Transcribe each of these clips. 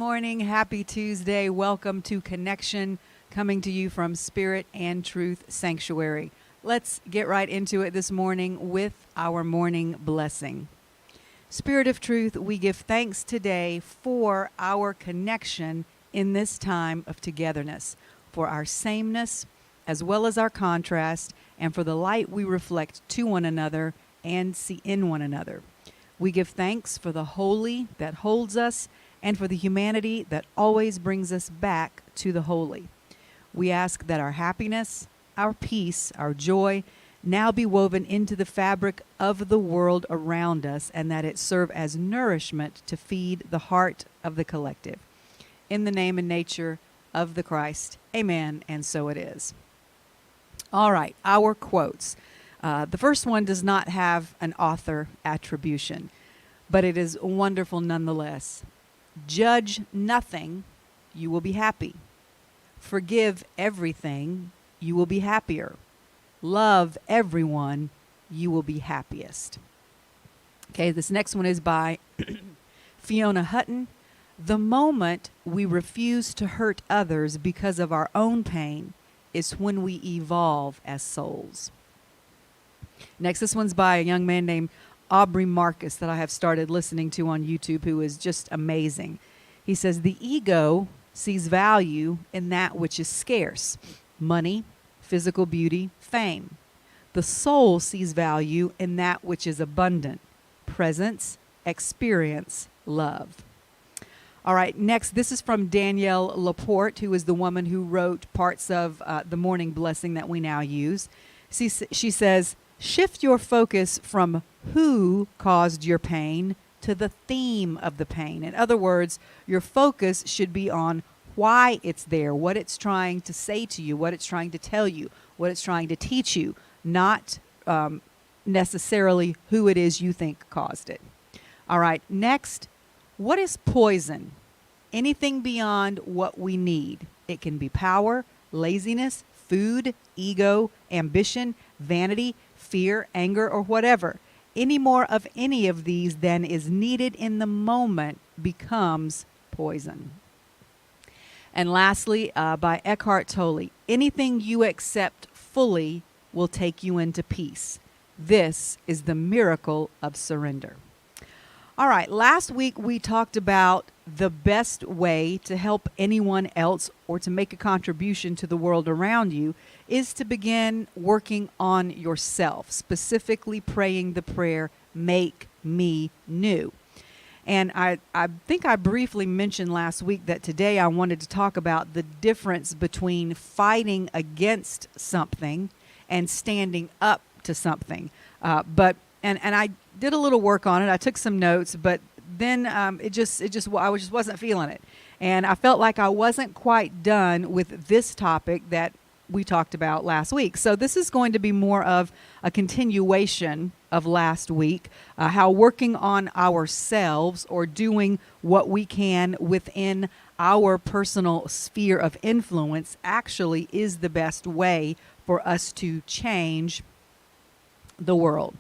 morning. Happy Tuesday. Welcome to Connection, coming to you from Spirit and Truth Sanctuary. Let's get right into it this morning with our morning blessing. Spirit of Truth, we give thanks today for our connection in this time of togetherness, for our sameness as well as our contrast, and for the light we reflect to one another and see in one another. We give thanks for the holy that holds us and for the humanity that always brings us back to the holy. We ask that our happiness, our peace, our joy now be woven into the fabric of the world around us, and that it serve as nourishment to feed the heart of the collective. In the name and nature of the Christ, amen, and so it is. All right, our quotes. The first one does not have an author attribution, but it is wonderful nonetheless. Judge nothing, you will be happy. Forgive everything, you will be happier. Love everyone, you will be happiest. Okay, this next one is by Fiona Hutton. The moment we refuse to hurt others because of our own pain is when we evolve as souls. Next, this one's by a young man named Aubrey Marcus that I have started listening to on YouTube, who is just amazing. He says, the ego sees value in that which is scarce: money, physical beauty, fame. The soul sees value in that which is abundant: presence, experience, love. All right, next, this is from Danielle Laporte, who is the woman who wrote parts of the morning blessing that we now use. She says, shift your focus from who caused your pain to the theme of the pain. In other words, your focus should be on why it's there, what it's trying to say to you, what it's trying to tell you, what it's trying to teach you, not necessarily who it is you think caused it. All right, next, what is poison? Anything beyond what we need. It can be power, laziness, food, ego, ambition, vanity, fear, anger, or whatever. Any more of any of these than is needed in the moment becomes poison. And lastly, by Eckhart Tolle, anything you accept fully will take you into peace. This is the miracle of surrender. All right, last week we talked about the best way to help anyone else or to make a contribution to the world around you is to begin working on yourself, specifically praying the prayer, make me new. And I think I briefly mentioned last week that today I wanted to talk about the difference between fighting against something and standing up to something. And I did a little work on it. I took some notes, but then I just wasn't feeling it. And I felt like I wasn't quite done with this topic that we talked about last week. So this is going to be more of a continuation of last week, how working on ourselves or doing what we can within our personal sphere of influence actually is the best way for us to change the world.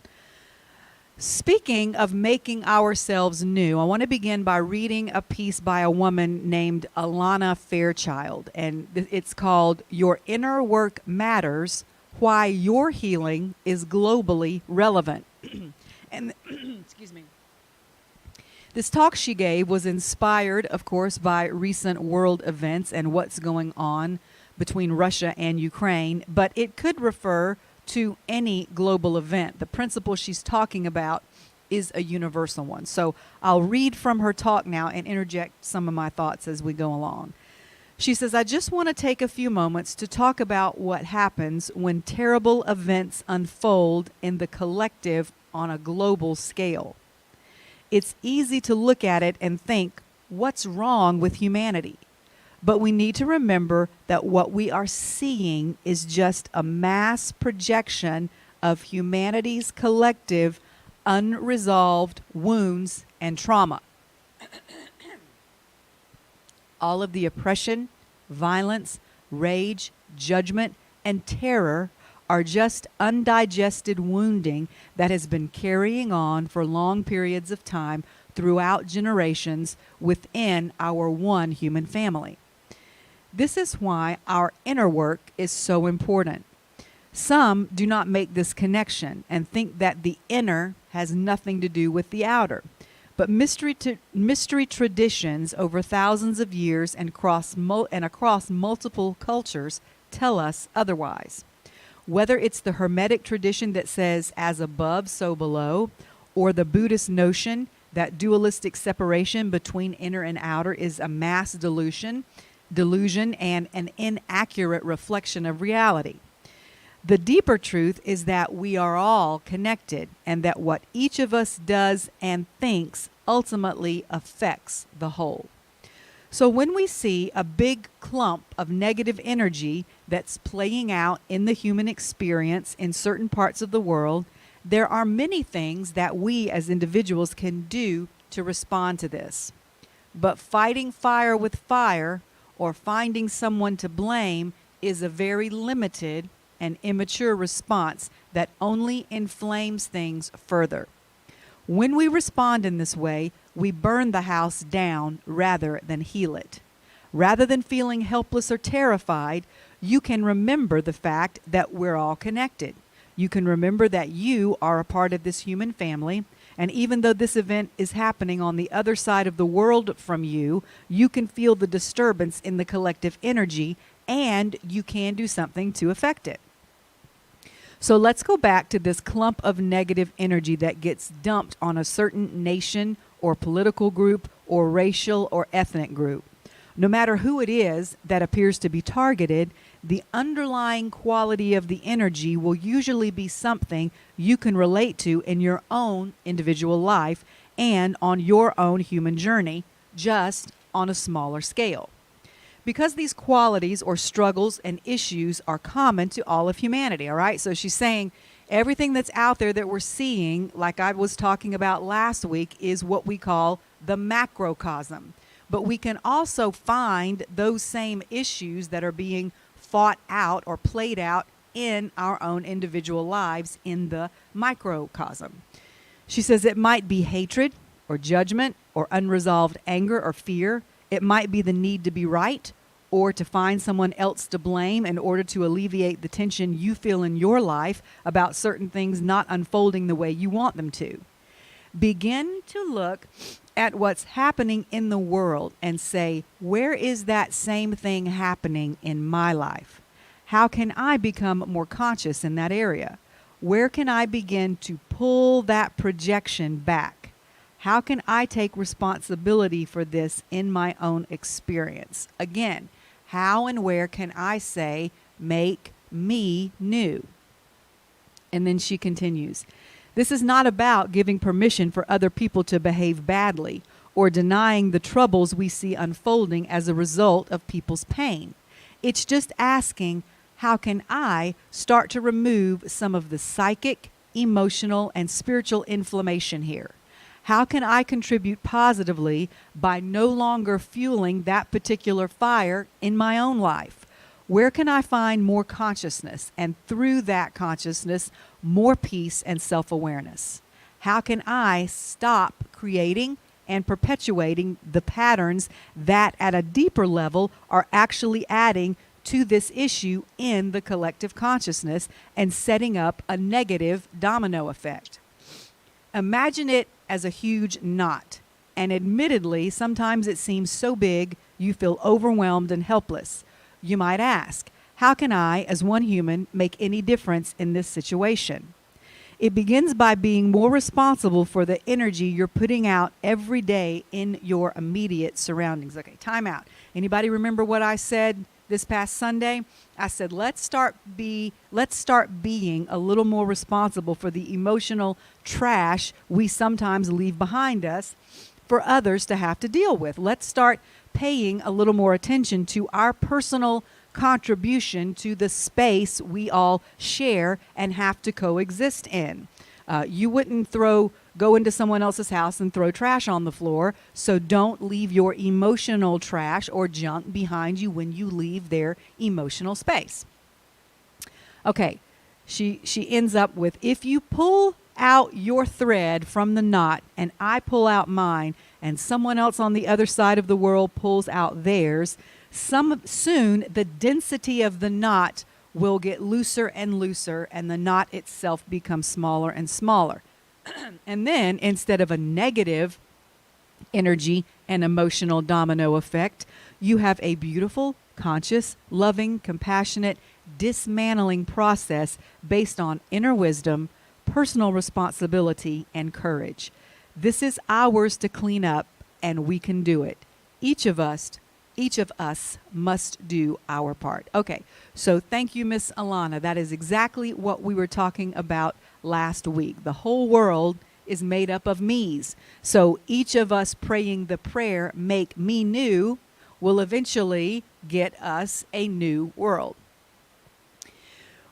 Speaking of making ourselves new, I want to begin by reading a piece by a woman named Alana Fairchild, and it's called Your Inner Work Matters, Why Your Healing is Globally Relevant. And excuse me. This talk she gave was inspired, of course, by recent world events and what's going on between Russia and Ukraine, but it could refer to any global event. The principle she's talking about is a universal one. So I'll read from her talk now and interject some of my thoughts as we go along. She says, I just want to take a few moments to talk about what happens when terrible events unfold in the collective on a global scale. It's easy to look at it and think, what's wrong with humanity? But we need to remember that what we are seeing is just a mass projection of humanity's collective unresolved wounds and trauma. All of the oppression, violence, rage, judgment, and terror are just undigested wounding that has been carrying on for long periods of time throughout generations within our one human family. This is why our inner work is so important. Some do not make this connection and think that the inner has nothing to do with the outer. But mystery traditions over thousands of years and across multiple cultures tell us otherwise. Whether it's the Hermetic tradition that says, as above, so below, or the Buddhist notion that dualistic separation between inner and outer is a mass delusion and an inaccurate reflection of reality. The deeper truth is that we are all connected, and that what each of us does and thinks ultimately affects the whole. So when we see a big clump of negative energy that's playing out in the human experience in certain parts of the world, there are many things that we as individuals can do to respond to this. But fighting fire with fire or finding someone to blame is a very limited and immature response that only inflames things further. When we respond in this way, we burn the house down rather than heal it. Rather than feeling helpless or terrified, you can remember the fact that we're all connected. You can remember that you are a part of this human family, and even though this event is happening on the other side of the world from you, you can feel the disturbance in the collective energy, and you can do something to affect it. So let's go back to this clump of negative energy that gets dumped on a certain nation or political group or racial or ethnic group. No matter who it is that appears to be targeted, the underlying quality of the energy will usually be something you can relate to in your own individual life and on your own human journey, just on a smaller scale. Because these qualities or struggles and issues are common to all of humanity, all right? So she's saying everything that's out there that we're seeing, like I was talking about last week, is what we call the macrocosm. But we can also find those same issues that are being fought out or played out in our own individual lives in the microcosm. She says it might be hatred or judgment or unresolved anger or fear. It might be the need to be right or to find someone else to blame in order to alleviate the tension you feel in your life about certain things not unfolding the way you want them to. Begin to look at what's happening in the world and say, where is that same thing happening in my life? How can I become more conscious in that area? Where can I begin to pull that projection back? How can I take responsibility for this in my own experience? Again, how and where can I say, make me new? And then she continues, this is not about giving permission for other people to behave badly or denying the troubles we see unfolding as a result of people's pain. It's just asking, how can I start to remove some of the psychic, emotional, and spiritual inflammation here? How can I contribute positively by no longer fueling that particular fire in my own life? Where can I find more consciousness and through that consciousness, more peace and self-awareness? How can I stop creating and perpetuating the patterns that at a deeper level are actually adding to this issue in the collective consciousness and setting up a negative domino effect? Imagine it as a huge knot, and admittedly, sometimes it seems so big you feel overwhelmed and helpless. You might ask, how can I, as one human, make any difference in this situation? It begins by being more responsible for the energy you're putting out every day in your immediate surroundings. Okay, time out. Anybody remember what I said this past Sunday? I said, let's start being a little more responsible for the emotional trash we sometimes leave behind us for others to have to deal with. Let's start paying a little more attention to our personal contribution to the space we all share and have to coexist in. You wouldn't go into someone else's house and throw trash on the floor, so don't leave your emotional trash or junk behind you when you leave their emotional space. Okay, she ends up with, if you pull out your thread from the knot and I pull out mine and someone else on the other side of the world pulls out theirs, soon the density of the knot will get looser and looser and the knot itself becomes smaller and smaller. And then instead of a negative energy and emotional domino effect, you have a beautiful, conscious, loving, compassionate, dismantling process based on inner wisdom, personal responsibility, and courage. This is ours to clean up, and we can do it. Each of us must do our part. Okay, so thank you, Miss Alana. That is exactly what we were talking about last week. The whole world is made up of me's. So each of us praying the prayer, make me new, will eventually get us a new world.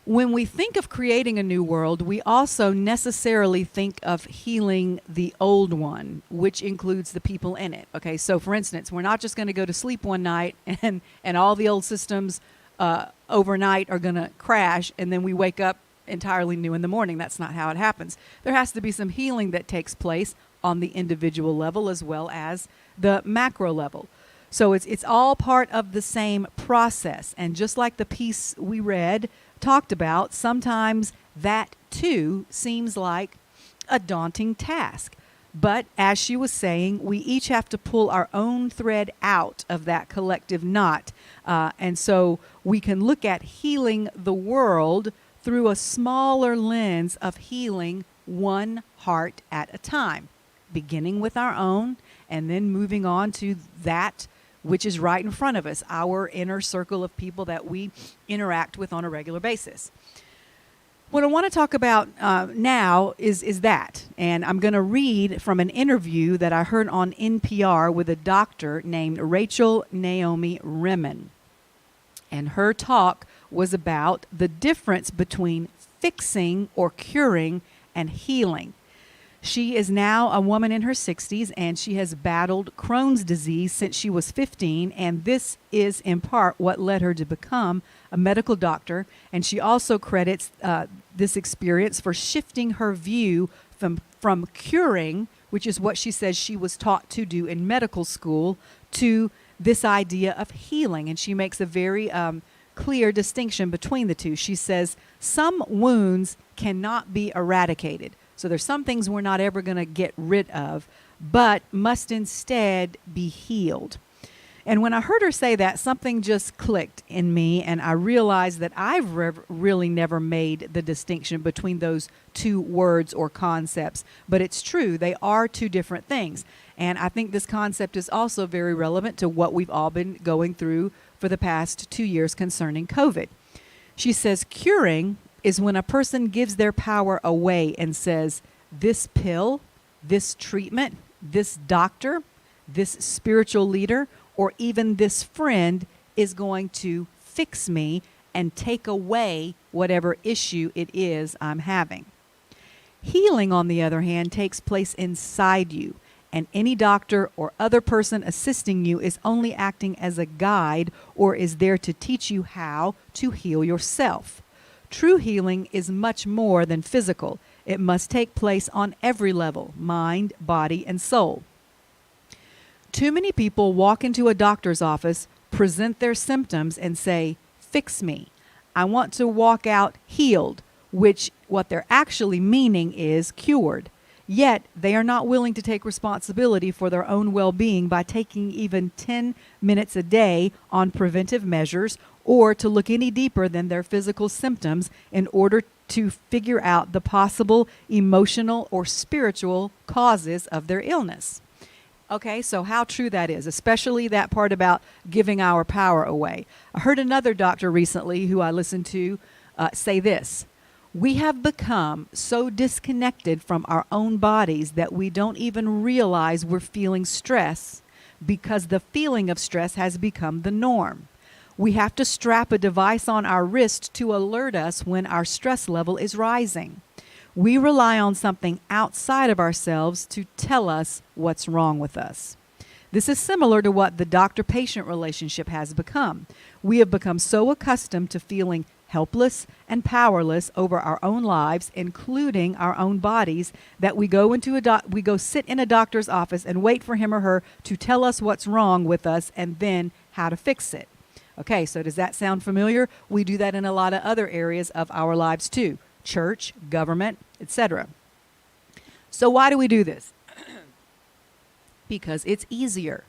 When we think of creating a new world, we also necessarily think of healing the old one, which includes the people in it. Okay, so for instance, we're not just going to go to sleep one night and all the old systems overnight are going to crash and then we wake up entirely new in the morning. That's not how it happens. There has to be some healing that takes place on the individual level as well as the macro level. So it's all part of the same process. And just like the piece we read talked about, sometimes that too seems like a daunting task. But as she was saying, we each have to pull our own thread out of that collective knot. And so we can look at healing the world through a smaller lens of healing one heart at a time, beginning with our own and then moving on to that which is right in front of us, our inner circle of people that we interact with on a regular basis. What I want to talk about now is that, and I'm going to read from an interview that I heard on NPR with a doctor named Rachel Naomi Remen. And her talk was about the difference between fixing or curing and healing. She is now a woman in her 60s, and she has battled Crohn's disease since she was 15, and this is in part what led her to become a medical doctor. And she also credits this experience for shifting her view from curing, which is what she says she was taught to do in medical school, to this idea of healing. And she makes a very clear distinction between the two. She says some wounds cannot be eradicated. So there's some things we're not ever going to get rid of, but must instead be healed. And when I heard her say that, something just clicked in me, and I realized that I've really never made the distinction between those two words or concepts. But it's true, they are two different things. And I think this concept is also very relevant to what we've all been going through for the past 2 years concerning COVID. She says curing is when a person gives their power away and says, this pill, this treatment, this doctor, this spiritual leader, or even this friend is going to fix me and take away whatever issue it is I'm having. Healing, on the other hand, takes place inside you, and any doctor or other person assisting you is only acting as a guide or is there to teach you how to heal yourself. True healing is much more than physical. It must take place on every level, mind, body, and soul. Too many people walk into a doctor's office, present their symptoms, and say, fix me. I want to walk out healed, which what they're actually meaning is cured. Yet they are not willing to take responsibility for their own well-being by taking even 10 minutes a day on preventive measures or to look any deeper than their physical symptoms in order to figure out the possible emotional or spiritual causes of their illness. Okay, so how true that is, especially that part about giving our power away. I heard another doctor recently who I listened to say this: we have become so disconnected from our own bodies that we don't even realize we're feeling stress because the feeling of stress has become the norm. We have to strap a device on our wrist to alert us when our stress level is rising. We rely on something outside of ourselves to tell us what's wrong with us. This is similar to what the doctor-patient relationship has become. We have become so accustomed to feeling helpless and powerless over our own lives, including our own bodies, that we go sit in a doctor's office and wait for him or her to tell us what's wrong with us and then how to fix it. Okay, so does that sound familiar? We do that in a lot of other areas of our lives too. Church, government, etc. So why do we do this? Because it's easier.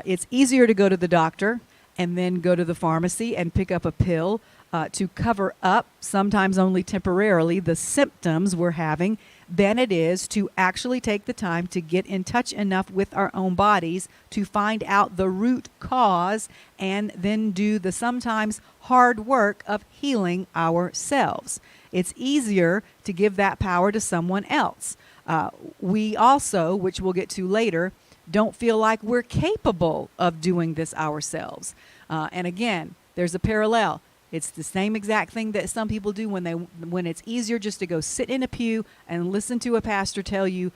It's easier to go to the doctor and then go to the pharmacy and pick up a pill to cover up, sometimes only temporarily, the symptoms we're having than it is to actually take the time to get in touch enough with our own bodies to find out the root cause and then do the sometimes hard work of healing ourselves. It's easier to give that power to someone else. We also, which we'll get to later, don't feel like we're capable of doing this ourselves. And again, there's a parallel. It's the same exact thing that some people do when it's easier just to go sit in a pew and listen to a pastor tell you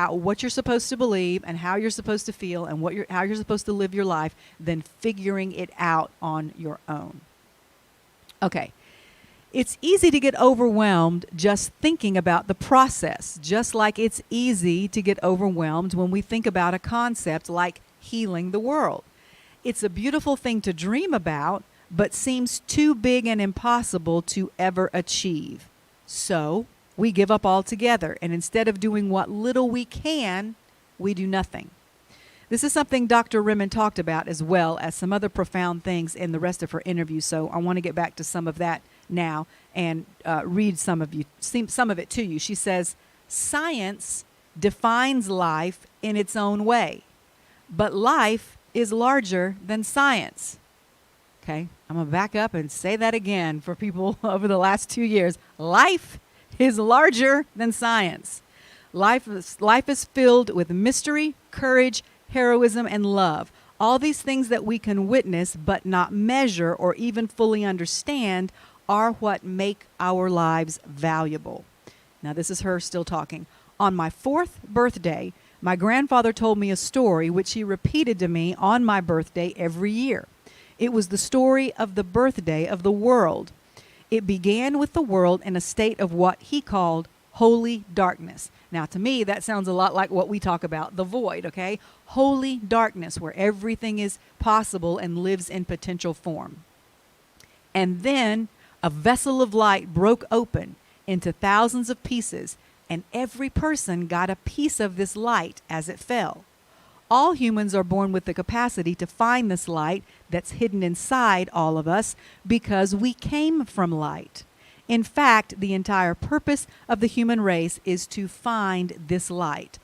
what you're supposed to believe and how you're supposed to feel and how you're supposed to live your life than figuring it out on your own. Okay. It's easy to get overwhelmed just thinking about the process, just like it's easy to get overwhelmed when we think about a concept like healing the world. It's a beautiful thing to dream about, but seems too big and impossible to ever achieve. So we give up altogether, and instead of doing what little we can, we do nothing. This is something Dr. Rimon talked about, as well as some other profound things in the rest of her interview. So I want to get back to some of that now and read some of it to you. She says, "Science defines life in its own way, but life is larger than science." Okay, I'm going to back up and say that again for people over the last 2 years. Life is larger than science. Life is filled with mystery, courage, heroism, and love. All these things that we can witness but not measure or even fully understand are what make our lives valuable. Now, this is her still talking. "On my 4th birthday, my grandfather told me a story which he repeated to me on my birthday every year. It was the story of the birthday of the world. It began with the world in a state of what he called holy darkness." Now, to me, that sounds a lot like what we talk about, the void, okay? Holy darkness, where everything is possible and lives in potential form. "And then a vessel of light broke open into thousands of pieces, and every person got a piece of this light as it fell. All humans are born with the capacity to find this light that's hidden inside all of us because we came from light. In fact, the entire purpose of the human race is to find this light,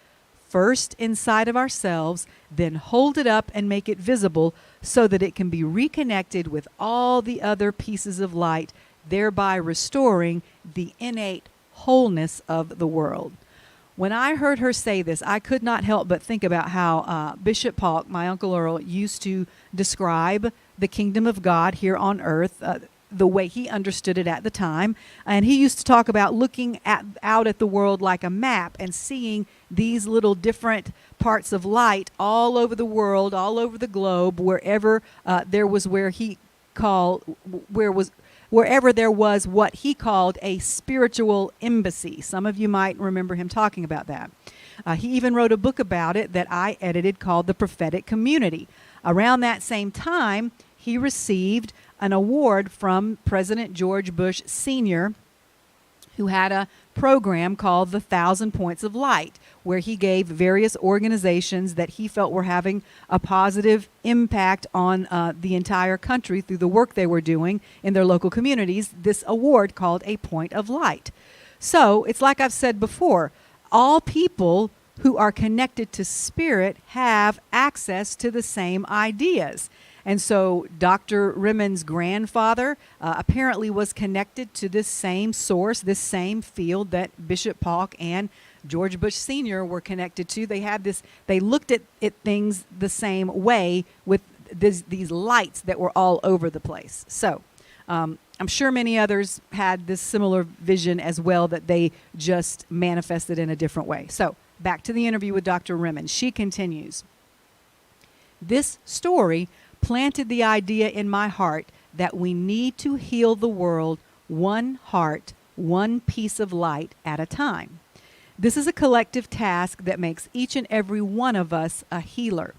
first inside of ourselves, then hold it up and make it visible so that it can be reconnected with all the other pieces of light, thereby restoring the innate wholeness of the world." When I heard her say this, I could not help but think about how Bishop Paulk, my Uncle Earl, used to describe the kingdom of God here on earth, the way he understood it at the time. And he used to talk about looking out at the world like a map and seeing these little different parts of light all over the world, all over the globe, wherever there was wherever there was what he called a spiritual embassy. Some of you might remember him talking about that. He even wrote a book about it that I edited called The Prophetic Community. Around that same time, he received an award from President George Bush Sr., who had a program called the 1,000 Points of Light, where he gave various organizations that he felt were having a positive impact on the entire country through the work they were doing in their local communities, this award called a Point of Light. So it's like I've said before, all people who are connected to spirit have access to the same ideas. And so Dr. Rimon's grandfather apparently was connected to this same source, this same field that Bishop Paulk and George Bush Sr. were connected to. They looked at things the same way with these lights that were all over the place. So I'm sure many others had this similar vision as well, that they just manifested in a different way. So back to the interview with Dr. Rimon. She continues, "This story planted the idea in my heart that we need to heal the world one heart, one piece of light at a time. This is a collective task that makes each and every one of us a healer.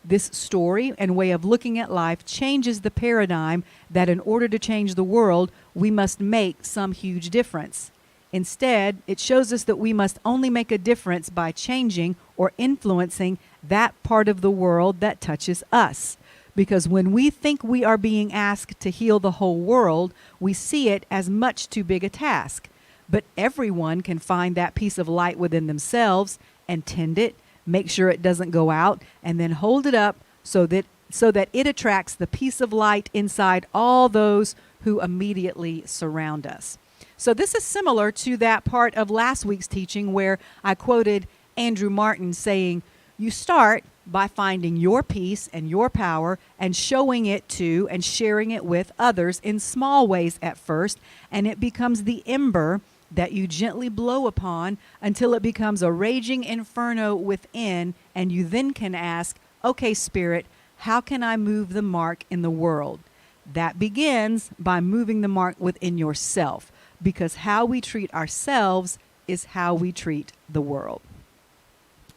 This story and way of looking at life changes the paradigm that in order to change the world, we must make some huge difference. Instead, it shows us that we must only make a difference by changing or influencing that part of the world that touches us. Because when we think we are being asked to heal the whole world, we see it as much too big a task. But everyone can find that piece of light within themselves and tend it, make sure it doesn't go out, and then hold it up so that it attracts the piece of light inside all those who immediately surround us. So this is similar to that part of last week's teaching where I quoted Andrew Martin saying, you start by finding your peace and your power and showing it to and sharing it with others in small ways at first, and it becomes the ember that you gently blow upon until it becomes a raging inferno within, and you then can ask, okay, Spirit, how can I move the mark in the world? That begins by moving the mark within yourself, because how we treat ourselves is how we treat the world.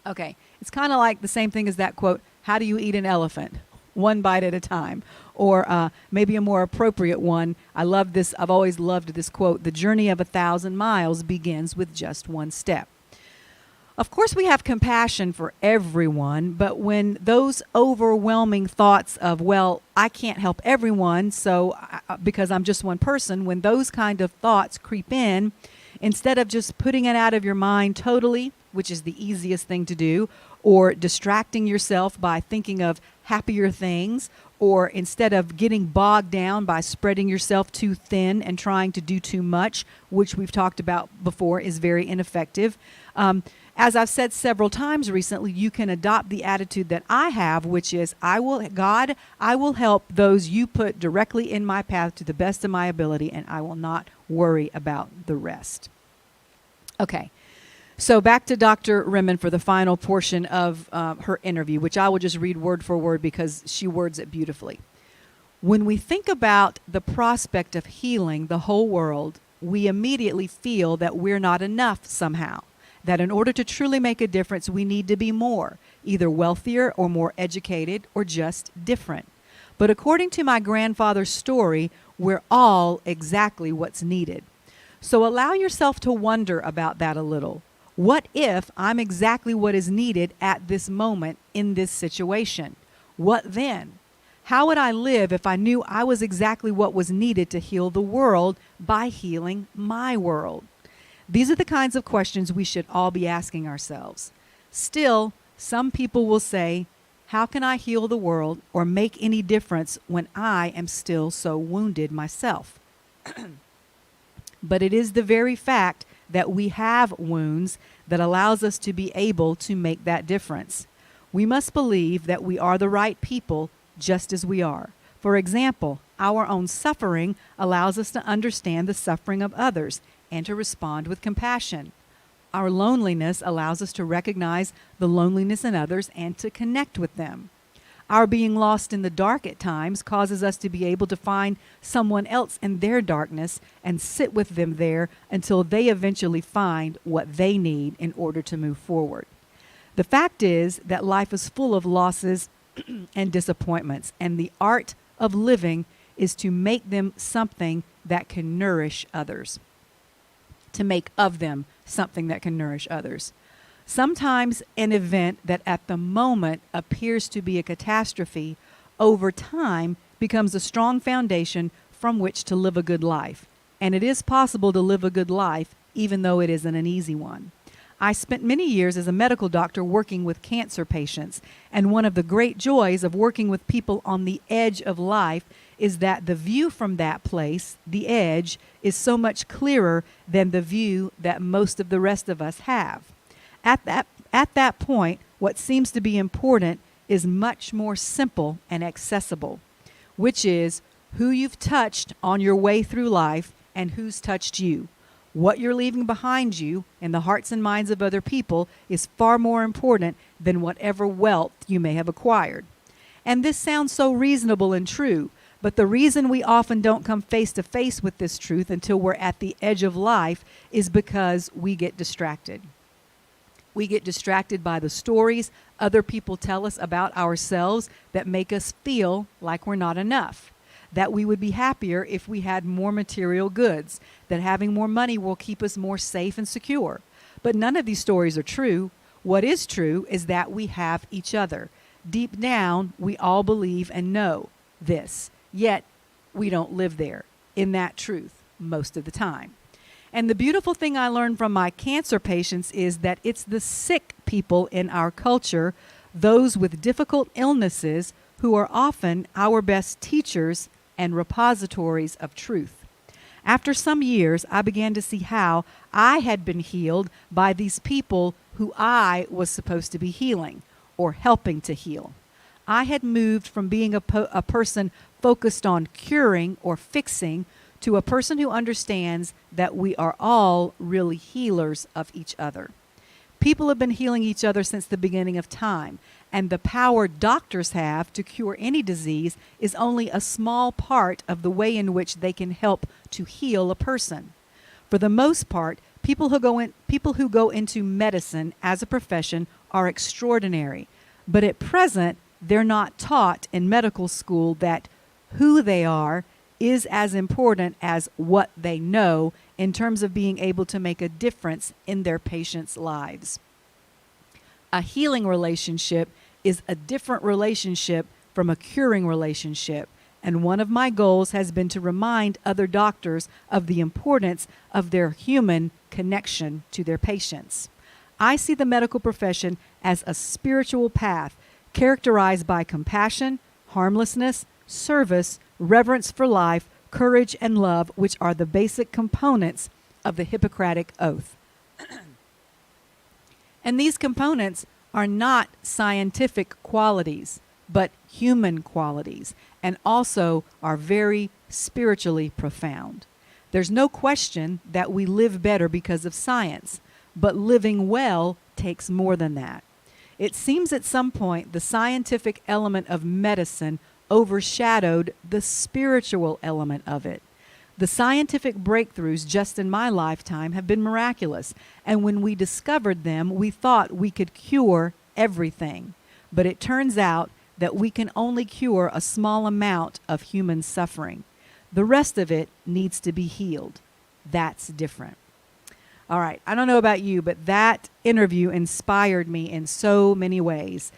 Okay, it's kind of like the same thing as that quote, how do you eat an elephant? One bite at a time. Or maybe a more appropriate one. I love this. I've always loved this quote. The journey of 1,000 miles begins with just one step. Of course, we have compassion for everyone, but when those overwhelming thoughts of, well, I can't help everyone, so because I'm just one person, when those kind of thoughts creep in, instead of just putting it out of your mind totally, which is the easiest thing to do, or distracting yourself by thinking of happier things, or instead of getting bogged down by spreading yourself too thin and trying to do too much, which we've talked about before is very ineffective. As I've said several times recently, you can adopt the attitude that I have, which is, I will help those you put directly in my path to the best of my ability, and I will not worry about the rest. Okay. So back to Dr. Rimmon for the final portion of her interview, which I will just read word for word because she words it beautifully. When we think about the prospect of healing the whole world, we immediately feel that we're not enough somehow, that in order to truly make a difference, we need to be more, either wealthier or more educated or just different. But according to my grandfather's story, we're all exactly what's needed. So allow yourself to wonder about that a little. What if I'm exactly what is needed at this moment in this situation? What then? How would I live if I knew I was exactly what was needed to heal the world by healing my world? These are the kinds of questions we should all be asking ourselves. Still, some people will say, how can I heal the world or make any difference when I am still so wounded myself? But it is the very fact that we have wounds that allows us to be able to make that difference. We must believe that we are the right people just as we are. For example, our own suffering allows us to understand the suffering of others and to respond with compassion. Our loneliness allows us to recognize the loneliness in others and to connect with them. Our being lost in the dark at times causes us to be able to find someone else in their darkness and sit with them there until they eventually find what they need in order to move forward. The fact is that life is full of losses and disappointments, and the art of living is to make them something that can nourish others. To make of them something that can nourish others. Sometimes an event that at the moment appears to be a catastrophe, over time becomes a strong foundation from which to live a good life. And it is possible to live a good life even though it isn't an easy one. I spent many years as a medical doctor working with cancer patients, and one of the great joys of working with people on the edge of life is that the view from that place, the edge, is so much clearer than the view that most of the rest of us have. At that point, what seems to be important is much more simple and accessible, which is who you've touched on your way through life and who's touched you. What you're leaving behind you in the hearts and minds of other people is far more important than whatever wealth you may have acquired. And this sounds so reasonable and true, But the reason we often don't come face to face with this truth until we're at the edge of life is because we get distracted. We get distracted by the stories other people tell us about ourselves that make us feel like we're not enough, that we would be happier if we had more material goods, that having more money will keep us more safe and secure. But none of these stories are true. What is true is that we have each other. Deep down, we all believe and know this, yet we don't live there in that truth most of the time. And the beautiful thing I learned from my cancer patients is that it's the sick people in our culture, those with difficult illnesses, who are often our best teachers and repositories of truth. After some years, I began to see how I had been healed by these people who I was supposed to be healing or helping to heal. I had moved from being a person focused on curing or fixing to a person who understands that we are all really healers of each other. People have been healing each other since the beginning of time, and the power doctors have to cure any disease is only a small part of the way in which they can help to heal a person. For the most part, people who go into medicine as a profession are extraordinary, but at present they're not taught in medical school that who they are is as important as what they know in terms of being able to make a difference in their patients' lives. A healing relationship is a different relationship from a curing relationship, and one of my goals has been to remind other doctors of the importance of their human connection to their patients. I see the medical profession as a spiritual path characterized by compassion, harmlessness, service, reverence for life, courage, and love, which are the basic components of the Hippocratic Oath. And these components are not scientific qualities, but human qualities, and also are very spiritually profound. There's no question that we live better because of science, but living well takes more than that. It seems at some point the scientific element of medicine overshadowed the spiritual element of it. The scientific breakthroughs just in my lifetime have been miraculous, and when we discovered them, we thought we could cure everything. But it turns out that we can only cure a small amount of human suffering. The rest of it needs to be healed. That's different. All right, I don't know about you, but that interview inspired me in so many ways.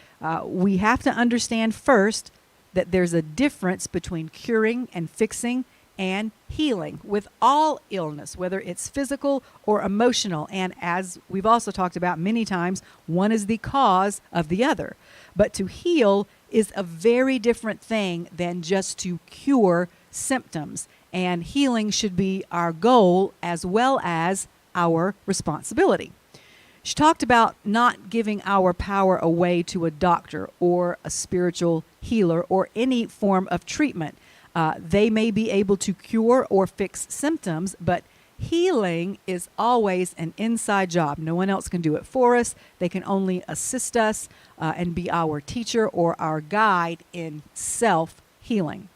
We have to understand first that there's a difference between curing and fixing and healing with all illness, whether it's physical or emotional. And as we've also talked about many times, one is the cause of the other. But to heal is a very different thing than just to cure symptoms. And healing should be our goal as well as our responsibility. She talked about not giving our power away to a doctor or a spiritual healer or any form of treatment. They may be able to cure or fix symptoms, but healing is always an inside job. No one else can do it for us. They can only assist us and be our teacher or our guide in self-healing.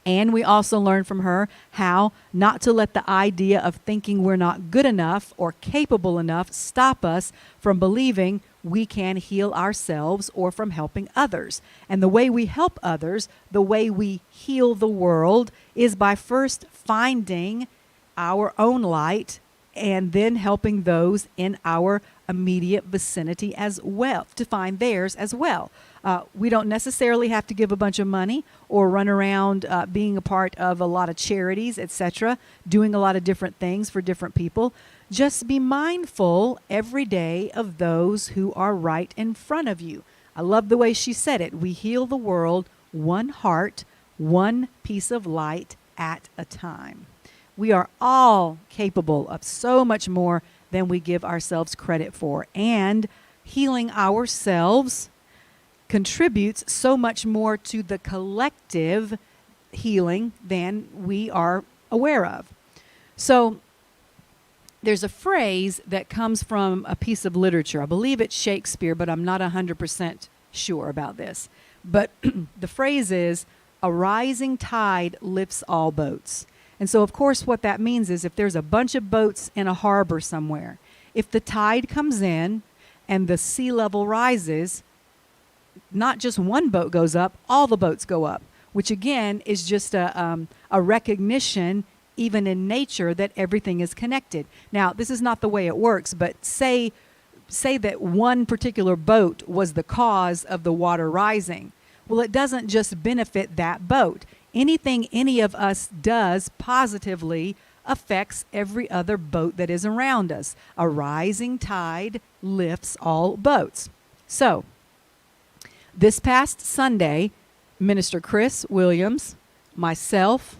And we also learned from her how not to let the idea of thinking we're not good enough or capable enough stop us from believing we can heal ourselves or from helping others. And the way we help others, the way we heal the world, is by first finding our own light and then helping those in our immediate vicinity as well, to find theirs as well. We don't necessarily have to give a bunch of money or run around being a part of a lot of charities, etc., doing a lot of different things for different people. Just be mindful every day of those who are right in front of you. I love the way she said it. We heal the world one heart, one piece of light at a time. We are all capable of so much more than we give ourselves credit for. And healing ourselves contributes so much more to the collective healing than we are aware of. So there's a phrase that comes from a piece of literature. I believe it's Shakespeare, but I'm not 100% sure about this. But the phrase is, a rising tide lifts all boats. And so, of course, what that means is if there's a bunch of boats in a harbor somewhere, if the tide comes in and the sea level rises, not just one boat goes up, all the boats go up, which again is just a recognition, even in nature, that everything is connected. Now, this is not the way it works, but say that one particular boat was the cause of the water rising. Well, it doesn't just benefit that boat. Anything any of us does positively affects every other boat that is around us. A rising tide lifts all boats. So, this past Sunday, Minister Chris Williams, myself,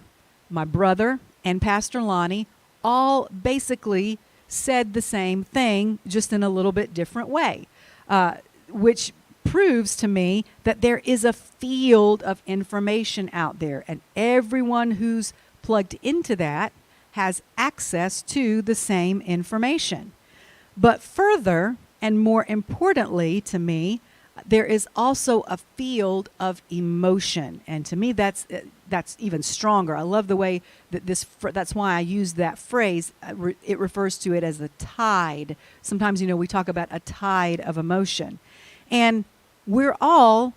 my brother, and Pastor Lonnie all basically said the same thing, just in a little bit different way, which proves to me that there is a field of information out there, and everyone who's plugged into that has access to the same information. But further, and more importantly to me, there is also a field of emotion, and to me that's even stronger. I love the way that that's why I use that phrase. It refers to it as a tide. Sometimes, we talk about a tide of emotion, and we're all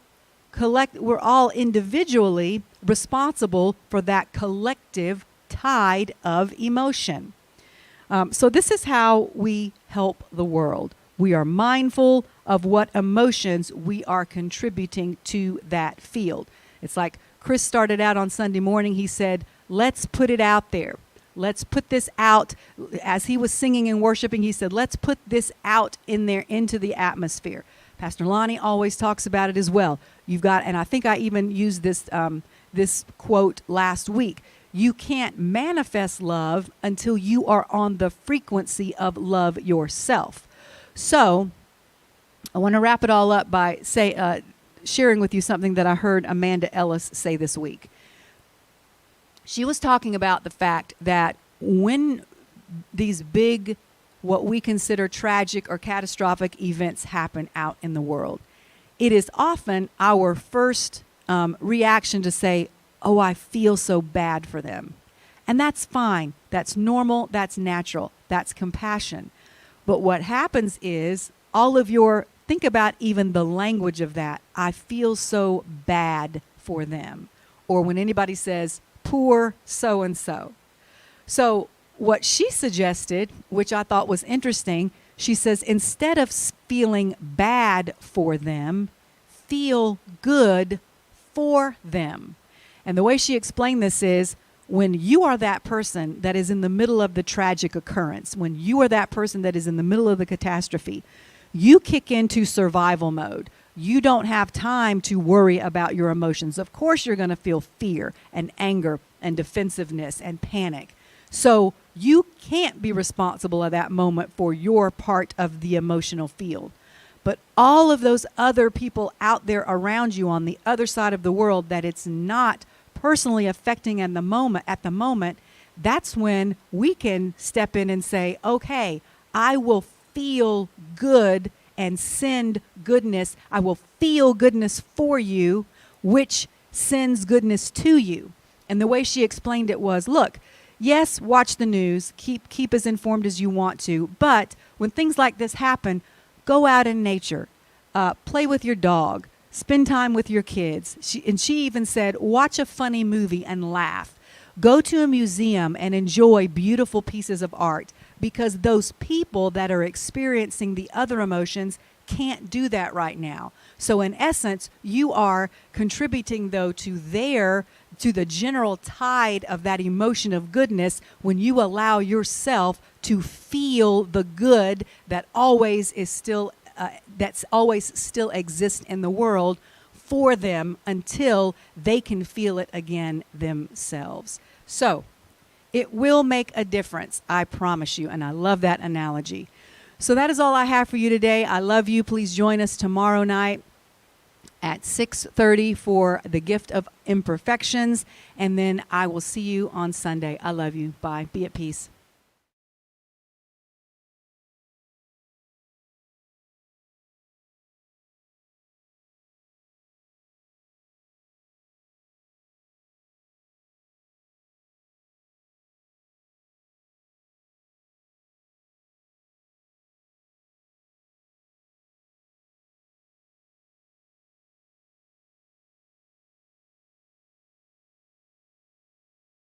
individually responsible for that collective tide of emotion. So this is how we help the world. We are mindful of what emotions we are contributing to that field. It's like Chris started out on Sunday morning. He said, let's put it out there. Let's put this out. As he was singing and worshiping, he said, let's put this out in there into the atmosphere. Pastor Lonnie always talks about it as well. You've got, and I think I even used this quote last week. You can't manifest love until you are on the frequency of love yourself. So I want to wrap it all up by sharing with you something that I heard Amanda Ellis say this week. She was talking about the fact that when these big, what we consider tragic or catastrophic events happen out in the world, it is often our first reaction to say, oh, I feel so bad for them. And that's fine. That's normal. That's natural. That's compassion. But what happens is think about even the language of that. I feel so bad for them. Or when anybody says, poor so-and-so. So what she suggested, which I thought was interesting, she says, instead of feeling bad for them, feel good for them. And the way she explained this is, when you are that person that is in the middle of the tragic occurrence, when you are that person that is in the middle of the catastrophe, you kick into survival mode. You don't have time to worry about your emotions. Of course, you're going to feel fear and anger and defensiveness and panic. So you can't be responsible at that moment for your part of the emotional field. But all of those other people out there around you on the other side of the world that it's not personally affecting at the moment, that's when we can step in and say, okay, I will feel good and send goodness. I will feel goodness for you, which sends goodness to you. And the way she explained it was, look, yes, watch the news, keep as informed as you want to, but when things like this happen, go out in nature, play with your dog, spend time with your kids. She even said, watch a funny movie and laugh. Go to a museum and enjoy beautiful pieces of art, because those people that are experiencing the other emotions can't do that right now. So in essence, you are contributing, though, to the general tide of that emotion of goodness when you allow yourself to feel the good that always still exists in the world for them until they can feel it again themselves. So it will make a difference, I promise you, and I love that analogy. So that is all I have for you today. I love you. Please join us tomorrow night at 6:30 for the gift of imperfections, and then I will see you on Sunday. I love you. Bye. Be at peace.